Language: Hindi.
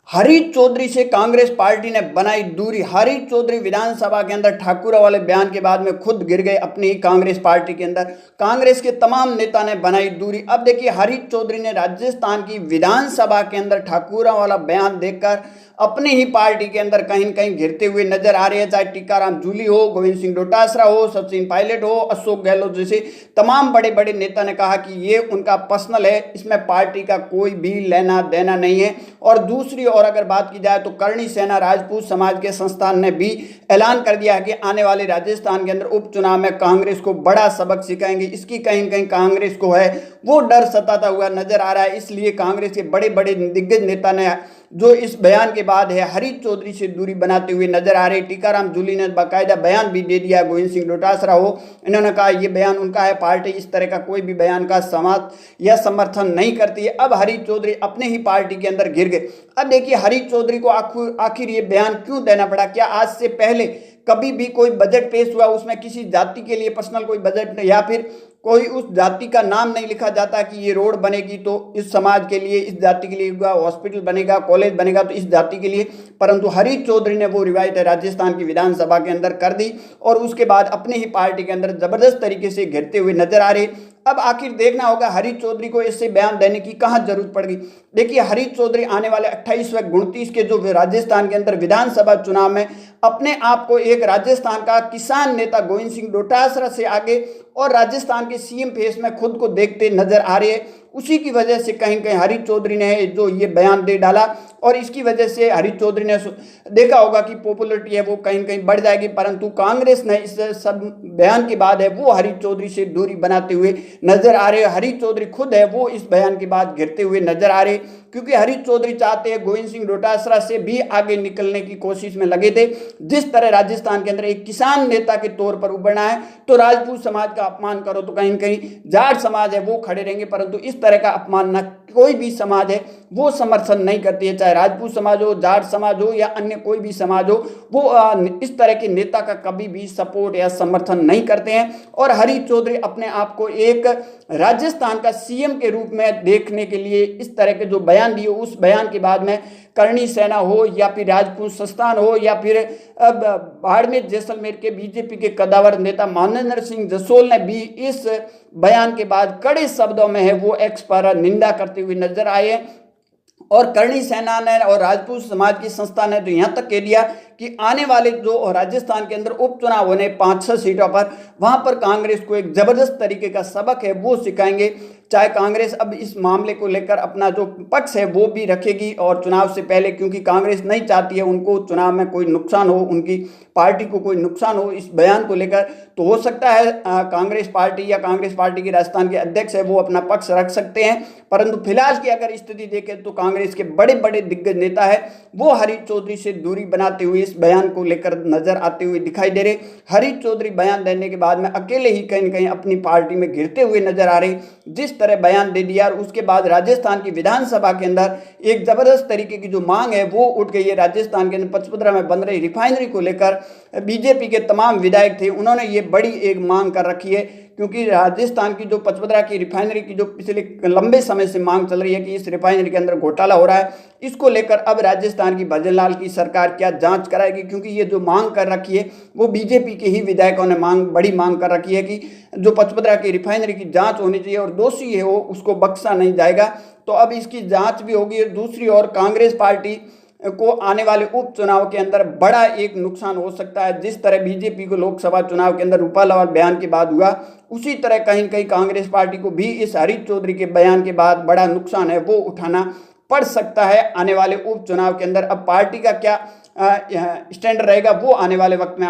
हरीश चौधरी से कांग्रेस पार्टी ने बनाई दूरी। हरीश चौधरी विधानसभा के अंदर ठाकुरा वाले बयान के बाद में खुद गिर गए अपनी ही कांग्रेस पार्टी के अंदर। कांग्रेस के तमाम नेता ने बनाई दूरी। अब देखिए, हरीश चौधरी ने राजस्थान की विधानसभा के अंदर ठाकुरा वाला बयान देखकर अपनी ही पार्टी के अंदर कहीं न कहीं घिरते हुए नजर आ रहे हैं। चाहे टीकाराम जूली हो, गोविंद सिंह डोटासरा हो, सचिन पायलट हो, अशोक गहलोत जैसे तमाम बड़े बड़े नेता ने कहा कि ये उनका पर्सनल है, इसमें पार्टी का कोई भी लेना देना नहीं है। और दूसरी ओर अगर बात की जाए तो करणी सेना राजपूत समाज के संस्थान ने भी ऐलान कर दिया है कि आने वाले राजस्थान के अंदर उपचुनाव में कांग्रेस को बड़ा सबक सिखाएंगे। इसकी कहीं न कहीं कांग्रेस को है वो डर सताता हुआ नजर आ रहा है। इसलिए कांग्रेस के बड़े बड़े दिग्गज नेता ने जो इस बयान के बाद है हरीश चौधरी से दूरी बनाते हुए नजर आ रहे। टीकाराम जूली ने बाकायदा बयान भी दे दिया। गोविंद सिंह डोटासरा हो, इन्होंने कहा ये बयान उनका है, पार्टी इस तरह का कोई भी बयान का समाज या समर्थन नहीं करती है। अब हरीश चौधरी अपने ही पार्टी के अंदर घिर गए। अब देखिए, हरीश चौधरी को आखिर ये बयान क्यों देना पड़ा? क्या आज से पहले कभी भी कोई बजट पेश हुआ उसमें किसी जाति के लिए पर्सनल कोई बजट या फिर कोई उस जाति का नाम नहीं लिखा जाता कि ये रोड बनेगी तो इस समाज के लिए, इस जाति के लिए, हॉस्पिटल बनेगा, कॉलेज बनेगा तो इस जाति के लिए? परंतु हरीश चौधरी ने वो रिवायत राजस्थान की विधानसभा के अंदर कर दी और उसके बाद अपने ही पार्टी के अंदर जबरदस्त तरीके से घिरते हुए नजर आ रहे। अब आखिर देखना होगा हरीश चौधरी को इससे बयान देने की कहां जरूरत पड़ गई। देखिए, हरीश चौधरी आने वाले 28 व 29 के जो राजस्थान के अंदर विधानसभा चुनाव में अपने आप को एक राजस्थान का किसान नेता गोविंद सिंह डोटासरा से आगे और राजस्थान के सीएम फेस में खुद को देखते नजर आ रहे हैं। उसी की वजह से कहीं कहीं हरीश चौधरी ने जो ये बयान दे डाला और इसकी वजह से हरीश चौधरी ने देखा होगा कि पॉपुलरिटी है वो कहीं कहीं बढ़ जाएगी। परंतु कांग्रेस ने इस सब बयान के बाद है वो हरीश चौधरी से दूरी बनाते हुए नजर आ रहे। हरीश चौधरी खुद है वो इस बयान के बाद घिरते हुए नजर आ रहे, क्योंकि हरीश चौधरी चाहते हैं गोविंद सिंह डोटासरा से भी आगे निकलने की कोशिश में लगे थे। जिस तरह राजस्थान के अंदर एक किसान नेता के तौर पर उभरना है तो राजपूत समाज का अपमान करो तो कहीं कहीं जाट समाज है वो खड़े रहेंगे, परंतु इस तरह का अपमान न कोई भी समाज है वो समर्थन नहीं करती है। चाहे राजपूत समाज हो, जाट समाज हो या अन्य कोई भी समाज हो, वो इस तरह के नेता का कभी भी सपोर्ट या समर्थन नहीं करते हैं। और हरीश चौधरी अपने आप को एक राजस्थान का सीएम के रूप में देखने के लिए इस तरह के जो बयान दिए, उस बयान के बाद में करणी सेना हो या फिर राजपूत संस्थान हो या फिर बाड़मेर जैसलमेर के बीजेपी के कद्दावर नेता मानवेंद्र सिंह जसोल ने भी इस बयान के बाद कड़े शब्दों में है वो एक्स पर निंदा करते हुए नजर आए। और करणी सेना ने और राजपूत समाज की संस्था ने तो यहाँ तक कह दिया कि आने वाले जो राजस्थान के अंदर उपचुनाव होने 5-6 सीटों पर, वहां पर कांग्रेस को एक जबरदस्त तरीके का सबक है वो सिखाएंगे। चाहे कांग्रेस अब इस मामले को लेकर अपना जो पक्ष है वो भी रखेगी और चुनाव से पहले, क्योंकि कांग्रेस नहीं चाहती है उनको चुनाव में कोई नुकसान हो, उनकी पार्टी को कोई नुकसान हो इस बयान को लेकर। तो हो सकता है कांग्रेस पार्टी या कांग्रेस पार्टी के राजस्थान के अध्यक्ष है वो अपना पक्ष रख सकते हैं। परंतु फिलहाल की अगर स्थिति देखें तो कांग्रेस के बड़े बड़े दिग्गज नेता है वो हरीश चौधरी से दूरी बनाते हुए इस बयान को लेकर नजर आते हुए दिखाई दे रहे। हरीश चौधरी बयान देने के बाद में अकेले ही कहीं न कहीं अपनी पार्टी में घिरते हुए नजर आ रहे। जिस तरह बयान दे दिया और उसके बाद राजस्थान की विधानसभा के अंदर एक जबरदस्त तरीके की जो मांग है वो उठ गई है। राजस्थान के अंदर पचपदरा में बन रही रिफाइनरी को लेकर बीजेपी के तमाम विधायक थे, उन्होंने ये बड़ी एक मांग कर रखी है, क्योंकि राजस्थान की जो पचपदरा की रिफाइनरी की जो पिछले लंबे समय से मांग चल रही है कि इस रिफाइनरी के अंदर घोटाला हो रहा है, इसको लेकर अब राजस्थान की भजनलाल की सरकार क्या जांच कराएगी। क्योंकि ये जो मांग कर रखी है वो बीजेपी के ही विधायकों ने बड़ी मांग कर रखी है कि जो पचपदरा की रिफाइनरी की जांच होनी चाहिए और दोषी है वो उसको बख्शा नहीं जाएगा। तो अब इसकी जांच भी होगी। दूसरी ओर कांग्रेस पार्टी को आने वाले उपचुनाव के अंदर बड़ा एक नुकसान हो सकता है। जिस तरह बीजेपी को लोकसभा चुनाव के अंदर रूपाला बयान के बाद हुआ, उसी तरह कहीं कहीं कांग्रेस पार्टी को भी इस हरीश चौधरी के बयान के बाद बड़ा नुकसान है वो उठाना पड़ सकता है आने वाले उपचुनाव के अंदर। अब पार्टी का क्या स्टैंड रहेगा वो आने वाले वक्त में